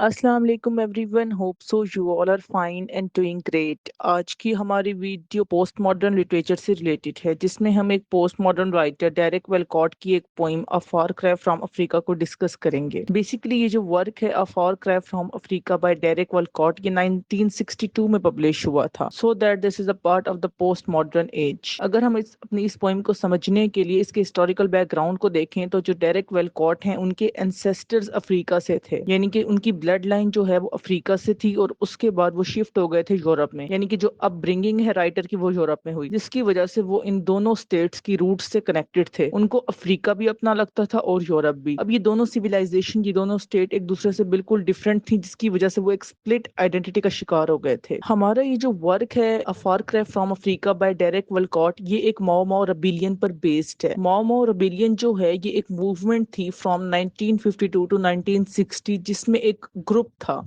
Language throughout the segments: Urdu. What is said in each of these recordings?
السلام علیکم everyone, hope so you all are fine and doing great. آج کی ہماری ویڈیو پوسٹ ماڈرن لٹریچر سے ریلیٹڈ ہے، جس میں ہم ایک post modern writer Derek Walcott کی ایک poem a far cry from Africa کو ڈسکس کریں گے۔ بیسیکلی یہ جو ورک ہے a far cry from Africa by Derek Walcott, یہ 1962 میں پبلش ہوا تھا، so that this is a part of the post modern age. اگر ہم اپنی اس پوئم کو سمجھنے کے لیے اس کے ہسٹوریکل بیک گراؤنڈ کو دیکھیں تو جو ڈیرک ویلکاٹ ہیں ان کے اینسیسٹرز افریقہ سے تھے، یعنی کہ ان کی بلڈ لائن جو ہے وہ افریقہ سے تھی، اور اس کے بعد وہ شفٹ ہو گئے تھے یورپ میں، یعنی کہ جو اپ برنگنگ ہے رائٹر کی وہ یورپ میں ہوئی، جس کی وجہ سے وہ ان دونوں سٹیٹس کی روٹ سے کنیکٹڈ تھے۔ ان کو افریقہ بھی اپنا لگتا تھا اور یورپ بھی۔ اب یہ دونوں سیویلائزیشن، یہ دونوں سٹیٹ ایک دوسرے سے بالکل ڈفرینٹ تھی، جس کی وجہ سے وہ ایک سپلٹ آئیڈینٹی کا شکار ہو گئے تھے۔ ہمارا یہ جو ورک ہے a far cry from Africa by Derek Walcott, یہ ایک ماؤ ماؤ ریبیلین پر بیسڈ ہے۔ ماؤ ماؤ ریبیلین جو ہے یہ ایک موومنٹ تھی فرام 1952 ٹو 1960، جس میں ایک گروپ تھا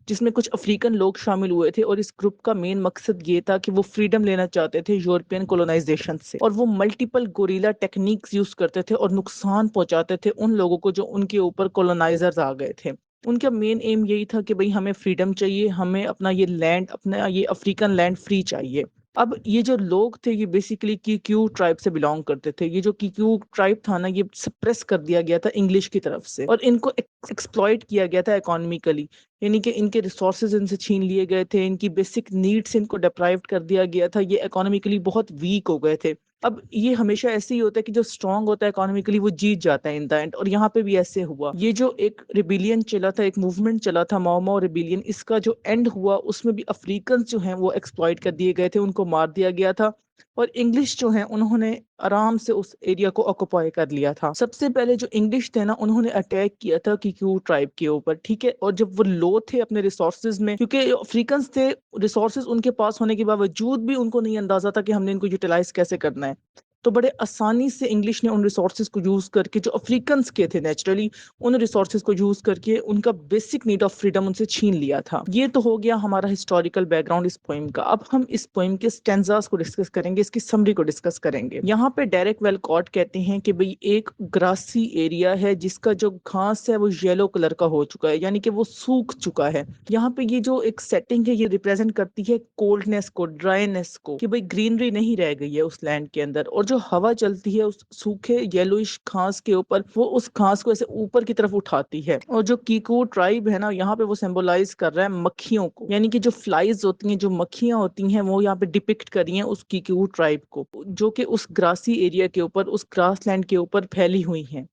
جس میں کچھ افریقن لوگ شامل ہوئے تھے، اور اس گروپ کا مین مقصد یہ تھا کہ وہ فریڈم لینا چاہتے تھے یورپین کولونائزیشن سے، اور وہ ملٹیپل گوریلا ٹیکنیکس یوز کرتے تھے اور نقصان پہنچاتے تھے ان لوگوں کو جو ان کے اوپر کولونائزرز آ گئے تھے۔ ان کا مین ایم یہی تھا کہ بھئی ہمیں فریڈم چاہیے، ہمیں اپنا یہ لینڈ، اپنا یہ افریقن لینڈ فری چاہیے۔ اب یہ جو لوگ تھے یہ بیسیکلی کیکیو ٹرائب سے بلانگ کرتے تھے۔ یہ جو کیکیو ٹرائب تھا نا، یہ سپریس کر دیا گیا تھا انگلش کی طرف سے، اور ان کو ایکسپلائٹ کیا گیا تھا اکانومیکلی، یعنی کہ ان کے ریسورسز ان سے چھین لیے گئے تھے، ان کی بیسک نیڈس ان کو ڈیپرائیوڈ کر دیا گیا تھا، یہ اکانومیکلی بہت ویک ہو گئے تھے۔ اب یہ ہمیشہ ایسے ہی ہوتا ہے کہ جو اسٹرانگ ہوتا ہے اکانومیکلی وہ جیت جاتا ہے ان دا اینڈ، اور یہاں پہ بھی ایسے ہوا۔ یہ جو ایک ریبیلین چلا تھا، ایک موومنٹ چلا تھا ماؤ ماؤ ریبیلین، اس کا جو اینڈ ہوا اس میں بھی افریقنز جو ہیں وہ ایکسپلائٹ کر دیے گئے تھے، ان کو مار دیا گیا تھا، اور انگلش جو ہیں انہوں نے آرام سے اس ایریا کو آکوپائی کر لیا تھا۔ سب سے پہلے جو انگلش تھے نا، انہوں نے اٹیک کیا تھا کیکیو ٹرائب کے اوپر، ٹھیک ہے، اور جب وہ لو تھے اپنے ریسورسز میں، کیونکہ افریقنز تھے، ریسورسز ان کے پاس ہونے کے باوجود بھی ان کو نہیں اندازہ تھا کہ ہم نے ان کو یوٹیلائز کیسے کرنا ہے، تو بڑے آسانی سے انگلش نے ان ریسورسز کو یوز کر کے، جو افریقنز کے تھے نیچرلی، ان ریسورسز کو یوز کر کے ان کا basic need of freedom in سے چھین لیا تھا۔ یہ تو ہو گیا ہمارا ہسٹوریکل بیک گراؤنڈ اس پوئم کا۔ اب ہم اس پوئم کے سٹینزاز کو ڈسکس کریں گے، اس کی سمری کو ڈسکس کریں گے۔ یہاں پہ ڈیرک ویلکاٹ کہتے ہیں کہ بھئی ایک گراسی ایریا ہے جس کا جو گھاس ہے وہ یلو کلر کا ہو چکا ہے، یعنی کہ وہ سوکھ چکا ہے۔ یہاں پہ یہ جو ایک سیٹنگ ہے یہ ریپرزینٹ کرتی ہے کولڈنس کو، ڈرائینس کو، کہ بھئی گرینری نہیں رہ گئی ہے اس لینڈ کے اندر، اور جو ہوا چلتی ہے اس سوکھے یلوئش گھاس کے اوپر، وہ اس گھاس کو ایسے اوپر کی طرف اٹھاتی ہے۔ اور جو کیکو ٹرائب ہے نا، یہاں پہ وہ سمبولائز کر رہا ہے مکھیوں کو، یعنی کہ جو فلائز ہوتی ہیں، جو مکھیاں ہوتی ہیں، وہ یہاں پہ ڈپکٹ کر رہی ہیں اس کیکو ٹرائب کو، جو کہ اس گراسی ایریا کے اوپر، اس گراس لینڈ کے اوپر پھیلی ہوئی ہیں،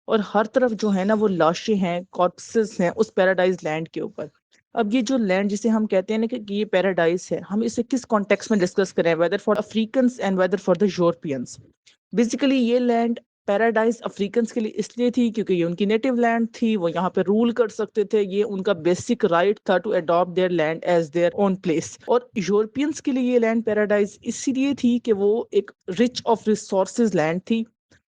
اور ہر طرف جو ہے نا وہ لاشیں ہیں، کارپسز ہیں اس پیراڈائز لینڈ کے اوپر۔ اب یہ جو لینڈ جسے ہم کہتے ہیں نا کہ یہ پیراڈائز ہے، ہم اسے کس کانٹیکس میں ڈسکس کریں، whether for Africans and whether for the Europeans. Basically یہ لینڈ پیراڈائز افریقنس کے لیے اس لیے تھی کیونکہ یہ ان کی نیٹو لینڈ تھی، وہ یہاں پہ رول کر سکتے تھے، یہ ان کا بیسک رائٹ تھا to adapt their land as their own place. اور یورپینس کے لیے یہ لینڈ پیراڈائز اسی لیے تھی کہ وہ ایک رچ آف ریسورسز لینڈ تھی،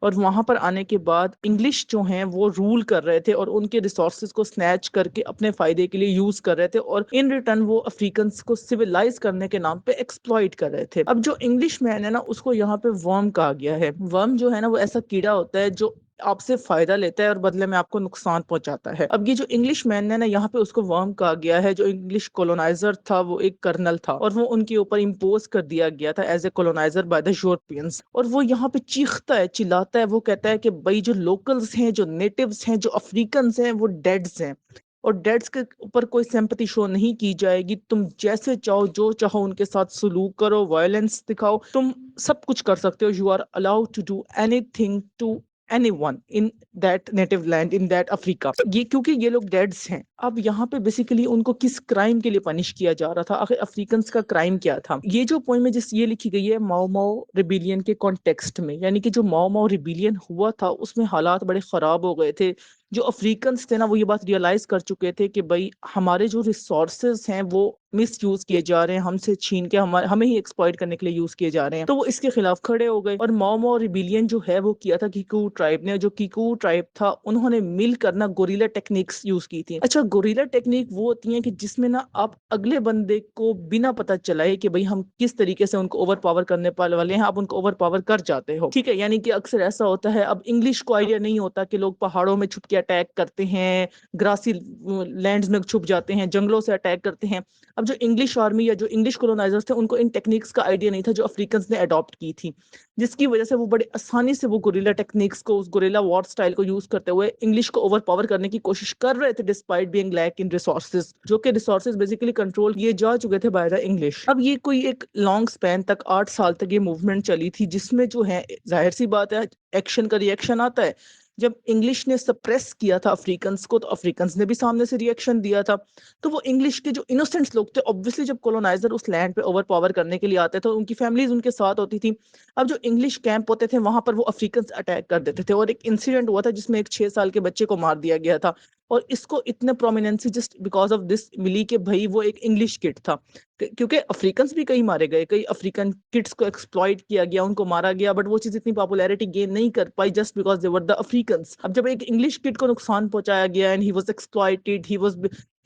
اور وہاں پر آنے کے بعد انگلش جو ہیں وہ رول کر رہے تھے، اور ان کے ریسورسز کو سنیچ کر کے اپنے فائدے کے لیے یوز کر رہے تھے، اور ان ریٹرن وہ افریقنس کو سویلائز کرنے کے نام پہ ایکسپلائٹ کر رہے تھے۔ اب جو انگلش مین ہے نا، اس کو یہاں پہ ورم کہا گیا ہے۔ ورم جو ہے نا وہ ایسا کیڑا ہوتا ہے جو آپ سے فائدہ لیتا ہے اور بدلے میں آپ کو نقصان پہنچاتا ہے۔ اب یہ جو انگلش مین ہے نا، یہاں پہ اس کو ورم کہا گیا ہے۔ جو انگلش کولونائزر تھا وہ ایک کرنل تھا، اور وہ ان کے اوپر امپوز کر دیا گیا تھا as a coloniser by the Europeans, اور وہ یہاں پہ چیختا ہے، چلاتا ہے، وہ کہتا ہے کہ بھائی جو لوکلز ہیں، جو نیٹیوز ہیں، جو افریقنز ہیں، وہ ڈیڈز ہیں، اور ڈیڈز کے اوپر کوئی سمپتی شو نہیں کی جائے گی، تم جیسے چاہو جو چاہو ان کے ساتھ سلوک کرو، وائلنس دکھاؤ، تم سب کچھ کر سکتے ہو، you are allowed to do anything to anyone in that native land, in that Africa. یہ کیونکہ یہ لوگ ڈیڈز ہیں۔ اب یہاں پہ بیسیکلی ان کو کس کرائم کے لیے پنش کیا جا رہا تھا؟ آخر افریقنس کا کرائم کیا تھا؟ یہ جو پوائم ہے جس یہ لکھی گئی ہے ماؤ ماؤ ریبیلین کے کانٹیکسٹ میں، یعنی کہ جو ماؤ ماؤ ریبیلین ہوا تھا اس میں حالات بڑے خراب ہو گئے تھے۔ جو افریقنس تھے نا وہ یہ بات ریئلائز کر چکے تھے کہ بھائی ہمارے جو ریسورسز ہیں وہ مس یوز کیے جا رہے ہیں، ہم سے چھین کے ہمیں ہی ایکسپلائٹ کرنے کے لیے یوز کیے جا رہے ہیں، تو وہ اس کے خلاف کھڑے ہو گئے۔ اور ماؤ ماؤ ریبیلین جو ہے وہ کیا تھا کیکو ٹرائب نے۔ جو کیکو ٹرائب تھا انہوں نے مل کر نا گوریلا ٹیکنیکس یوز کی تھی۔ اچھا، گوریلا ٹیکنیک وہ ہوتی ہیں کہ جس میں نا آپ اگلے بندے کو بنا پتہ چلائے کہ بھئی ہم کس طریقے سے ان کو اوور پاور کرنے والے ہیں، آپ ان کو اوور پاور کر جاتے ہو، ٹھیک ہے۔ یعنی کہ اکثر ایسا ہوتا ہے، اب انگلش کو آئیڈیا نہیں ہوتا کہ لوگ پہاڑوں میں چھپ کے اٹیک کرتے ہیں, گراسی لینڈز میں چھپ جاتے ہیں, جنگلوں سے اٹیک کرتے ہیں. اب جو انگلش آرمی یا جو انگلش کولونائزرز تھے ان کو ان ٹیکنیکس کا آئیڈیا نہیں تھا جو افریقنز نے اڈاپٹ کی تھی, جس کی وجہ سے وہ بڑے آسانی سے وہ گوریلا ٹیکنیکس کو, اس گوریلا وار سٹائل کو یوز کرتے ہوئے انگلش کو اوور پاور کرنے کی کوشش کر رہے تھے, ڈسپائٹ بینگ لیک ان ریسورسز, جو کہ ریسورسز بیسیکلی کنٹرول کیے جا چکے تھے بائی دا انگلش. اب یہ کوئی ایک لانگ سپین تک 8 سال تک یہ موومنٹ چلی تھی, جس میں جو ہے ظاہر سی بات ہے ایکشن کا ری ایکشن آتا ہے. جب انگلش نے سپریس کیا تھا افریقنس کو, تو افریقنس نے بھی سامنے سے ری ایکشن دیا تھا. تو وہ انگلش کے جو انوسینٹس لوگ تھے, obviously جب کولونائزر اس لینڈ پہ اوور پاور کرنے کے لیے آتے تھے ان کی فیملیز ان کے ساتھ ہوتی تھی. اب جو انگلش کیمپ ہوتے تھے وہاں پر وہ افریقنس اٹیک کر دیتے تھے, اور ایک انسیڈنٹ ہوا تھا جس میں ایک 6 سال کے بچے کو مار دیا گیا تھا, اور اس کو اتنے پرومیننسی جسٹ بیکاز آف دس ملی کہ بھائی وہ ایک انگلش کڈ تھا. کیونکہ افریقنس بھی کئی مارے گئے, کئی افریقن کڈس کو ایکسپلائٹ کیا گیا, ان کو مارا گیا, بٹ وہ چیز اتنی پاپولیرٹی گین نہیں کر پائی جسٹ بیکاز دے ور دا افریقنس. اب جب ایک انگلش کڈ کو نقصان پہنچایا گیا and he was exploited,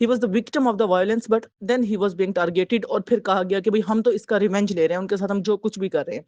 he was the victim of the violence, but then he was being targeted, اور پھر کہا گیا کہ بھئی ہم تو اس کا ریونج لے رہے ہیں, ان کے ساتھ ہم جو کچھ بھی کر رہے ہیں.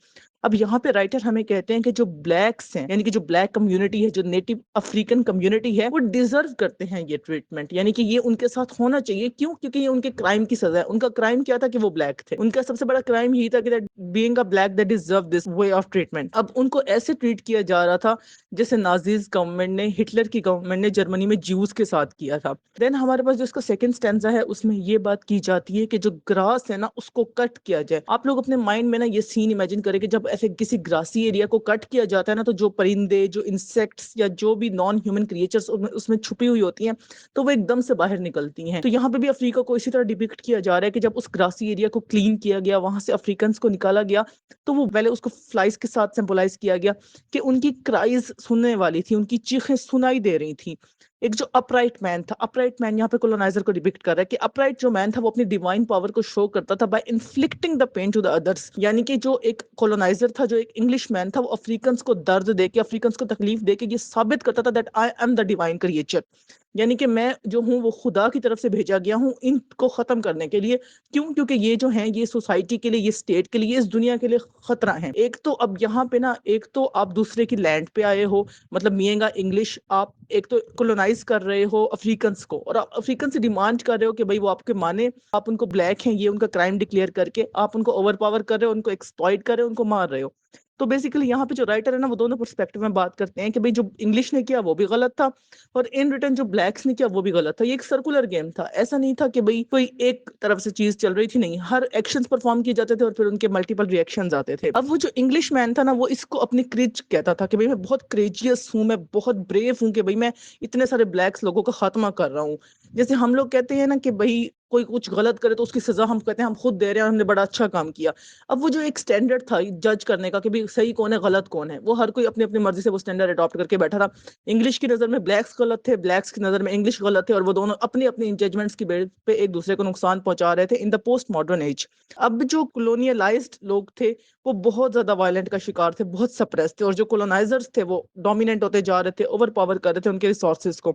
اب یہاں پہ رائٹر ہمیں کہتے ہیں کہ جو بلیکس ہیں, یعنی کہ جو بلیک کمیونٹی ہے, جو نیٹو افریقن کمیونٹی ہے, وہ ڈیزرو کرتے ہیں یہ ٹریٹمنٹ, یعنی کہ یہ ان کے ساتھ ہونا چاہیے. کیوں؟ کیونکہ یہ ان کے کرائم کی سزا ہے. ان کا کرائم کیا تھا کہ وہ بلیک تھے, ان کا سب سے بڑا کرائم یہی تھا کہ being a black they deserve this way of treatment. اب ان کو ایسے ٹریٹ کیا جا رہا تھا جیسے نازیز گورنمنٹ نے, ہٹلر کی گورنمنٹ نے جرمنی میں جیوز کے ساتھ کیا تھا. دین ہمارے پاس جو اس کا سیکنڈ سٹینزا ہے اس میں یہ بات کی جاتی ہے کہ جو گراس ہے نا اس کو کٹ کیا جائے. آپ لوگ اپنے مائنڈ میں نا یہ سین امیجن کریں کہ جب ایسے کسی گراسی ایریا کو کٹ کیا جاتا ہے نا, تو جو پرندے, جو انسیکٹس یا جو بھی نان ہیومن کریچرز اس میں چھپی ہوئی ہوتی ہیں تو وہ ایک دم سے باہر نکلتی ہیں. تو یہاں پہ بھی افریقہ کو اسی طرح ڈپکٹ کیا جا رہا ہے کہ جب اس گراسی ایریا کو کلین کیا گیا, وہاں سے افریقنس کو نکالا گیا, تو وہ پہلے اس کو فلائز کے ساتھ سمبولائز کیا گیا کہ ان کی کرائز سننے والی تھی, ان کی چیخیں سنائی دے رہی تھیں. ایک جو اپرائٹ مین تھا, اپرائٹ مین یہاں پہ کولونائزر کو ڈپکٹ کر رہا ہے کہ اپرائٹ جو مین تھا وہ اپنی ڈیوائن پاور کو شو کرتا تھا by inflicting the pain to the others. یعنی کہ جو ایک کولونائزر تھا, جو ایک انگلش مین تھا, وہ افریقنس کو درد دے کے, افریقنس کو تکلیف دے کے یہ ثابت کرتا تھا that I am the divine creature, یعنی کہ میں جو ہوں وہ خدا کی طرف سے بھیجا گیا ہوں ان کو ختم کرنے کے لیے. کیوں؟ کیونکہ یہ جو ہیں یہ سوسائٹی کے لیے, یہ اسٹیٹ کے لیے, اس دنیا کے لیے خطرہ ہیں. ایک تو اب یہاں پہ نا, ایک تو آپ دوسرے کی لینڈ پہ آئے ہو, مطلب میئنگا انگلش, آپ ایک تو کولونائز کر رہے ہو افریقنس کو, اور آپ افریقن سے ڈیمانڈ کر رہے ہو کہ بھئی وہ آپ کے مانے, آپ ان کو بلیک ہیں یہ ان کا کرائم ڈکلیئر کر کے آپ ان کو اوور پاور کر رہے ہو, ان کو ایکسپلائٹ کر رہے ہو, ان کو مار رہے ہو. تو بیسیکلی یہاں پہ جو رائٹر ہے نا وہ دونوں پرسپیکٹو میں بات کرتے ہیں کہ بھئی جو انگلش نے کیا وہ بھی غلط تھا, اور ان ریٹرن جو بلیکس نے کیا وہ بھی غلط تھا. یہ ایک سرکولر گیم تھا, ایسا نہیں تھا کہ بھئی کوئی ایک طرف سے چیز چل رہی تھی, نہیں, ہر ایکشنز پرفارم کیے جاتے تھے اور پھر ان کے ملٹیپل ری ایکشنز آتے تھے. اب وہ جو انگلش مین تھا نا وہ اس کو اپنی کریج کہتا تھا کہ بھئی میں بہت کریجیس ہوں, میں بہت بریو ہوں کہ بھئی میں اتنے سارے بلیکس لوگوں کا خاتمہ کر رہا ہوں. جیسے ہم لوگ کہتے ہیں نا کہ بھئی کوئی کچھ غلط کرے تو اس کی سزا ہم کہتے ہیں ہم خود دے رہے ہیں اور ہم نے بڑا اچھا کام کیا. اب وہ جو ایک سٹینڈرڈ تھا جج کرنے کا کہ بھئی صحیح کون ہے غلط کون ہے, وہ ہر کوئی اپنی اپنی مرضی سے وہ سٹینڈرڈ اڈاپٹ کر کے بیٹھا تھا. انگلش کی نظر میں بلیکس غلط تھے, بلیکس کی نظر میں انگلش غلط تھے, اور وہ دونوں اپنی اپنی ججمنٹس کی بیس پہ ایک دوسرے کو نقصان پہنچا رہے تھے ان دا پوسٹ ماڈرن ایج. اب جو کولونیلائزڈ لوگ تھے وہ بہت زیادہ وائلنٹ کا شکار تھے, بہت سپریس تھے, اور جو کولونائزرز تھے وہ ڈومیننٹ ہوتے جا رہے تھے, اوور پاور کر رہے تھے ان کے ریسورسز کو.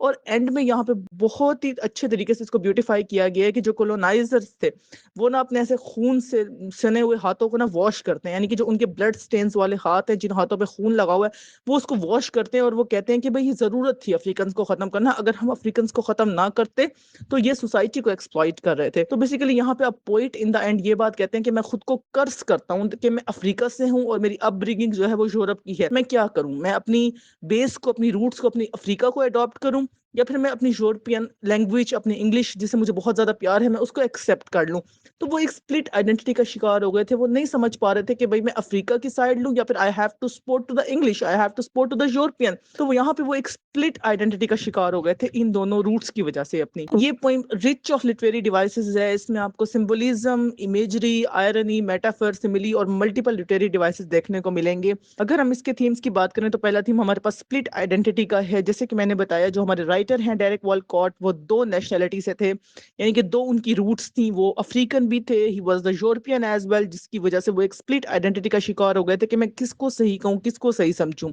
اور اینڈ میں یہاں پہ بہت ہی اچھے طریقے سے اس کو بیوٹیفائی کیا گیا ہے کہ جو کولونائزرز تھے وہ نا اپنے ایسے خون سے سنے ہوئے ہاتھوں کو نا واش کرتے ہیں, یعنی کہ جو ان کے بلڈ سٹینز والے ہاتھ ہیں, جن ہاتھوں پہ خون لگا ہوا ہے, وہ اس کو واش کرتے ہیں, اور وہ کہتے ہیں کہ بھئی ضرورت تھی افریقنس کو ختم کرنا, اگر ہم افریقنس کو ختم نہ کرتے تو یہ سوسائٹی کو ایکسپلائٹ کر رہے تھے. تو بیسیکلی یہاں پہ اب پوئٹ ان دا اینڈ یہ بات کہتے ہیں کہ میں خود کو کرس کرتا ہوں کہ میں افریقہ سے ہوں اور میری اپ برنگنگ جو ہے وہ یورپ کی ہے, میں کیا کروں, میں اپنی بیس کو, اپنی روٹس کو, اپنی افریقہ کو اڈاپٹ کروں, یا پھر میں اپنی یورپین لینگویج, اپنی انگلش جسے مجھے بہت زیادہ پیار ہے, میں اس کو ایکسیپٹ کر لوں. تو وہ ایک سپلٹ آئیڈینٹی کا شکار ہو گئے تھے, وہ نہیں سمجھ پا رہے تھے کہ بھئی میں افریقہ کی سائڈ لوں یا پھر I have to support to the English, I have to support to the European. تو وہ یہاں پہ وہ ایک سپلٹ آئیڈینٹی کا شکار ہو گئے تھے ان دونوں روٹس کی وجہ سے اپنی. یہ poem rich of literary devices ہے, اس میں آپ کو سمبولزم, امیجری, آئرنی, میٹافر, سملی اور ملٹیپل لٹریری ڈیوائسز دیکھنے کو ملیں گے. اگر ہم اس کے تھیمز کی بات کریں تو پہلا تھیم ہمارے پاس سپلٹ آئیڈینٹی کا ہے. جیسے کہ میں نے بتایا جو ہمارے رائٹر ہیں ڈیرک والکاٹ, وہ 2 نیشنلٹی سے تھے, یعنی کہ 2 ان کی روٹس تھیں, وہ افریقن بھی تھے, he was the European as well, جس کی وجہ سے وہ ایک سپلٹ آئیڈینٹی کا شکار ہو گئے تھے کہ میں کس کو صحیح کہوں, کس کو صحیح سمجھوں.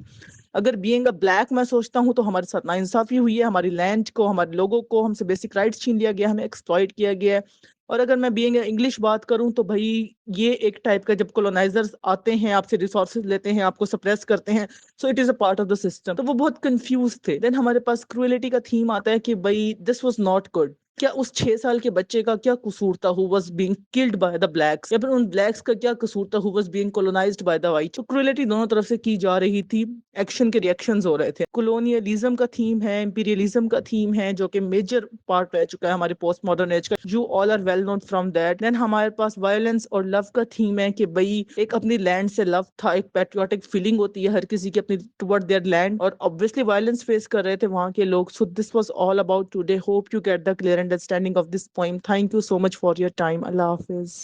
اگر بینگ اے بلیک میں سوچتا ہوں تو ہمارے ساتھ ناانصافی ہوئی ہے، ہماری لینڈ کو، ہمارے لوگوں کو ہم سے بیسک رائٹس چھین لیا گیا، ہمیں ایکسپلائٹ کیا گیا ہے۔ اور اگر میں بینگ انگلش بات کروں تو بھائی یہ ایک ٹائپ کا، جب کولونائزرز آتے ہیں آپ سے ریسورسز لیتے ہیں، آپ کو سپریس کرتے ہیں، so it is a part of the system, تو وہ بہت کنفیوز تھے۔ دین ہمارے پاس کروئلٹی کا تھیم آتا ہے کہ بھائی دس واز ناٹ گڈ، کیا اس 6 سال کے بچے کا کیا قصور تھا who was being killed by the blacks, یا پھر ان بلیکس کا کیا قصور تھا who was being colonised by the white. تو کروئلٹی دونوں طرف سے کی جا رہی تھی، ایکشن کے ریئیکشنز ہو رہے تھے۔ کولونیلزم کا تھیم ہے، امپیریلزم کا تھیم ہے، جو کہ میجر پارٹ رہ چکا ہے ہمارے پوسٹ ماڈرن ایج کا، you all are well known from that. Then ہمارے پاس وائلنس اور لو کا تھیم ہے کہ بھائی ایک اپنی لینڈ سے لو تھا، ایک پیٹریوٹک فیلنگ ہوتی ہے ہر کسی کی اپنی ٹورڈ دیئر لینڈ، اور obviously وائلنس فیس کر رہے تھے وہاں کے لوگ۔ So this was all about today, hope you get the clear understanding of this poem. Thank you so much for your time. اللہ حافظ۔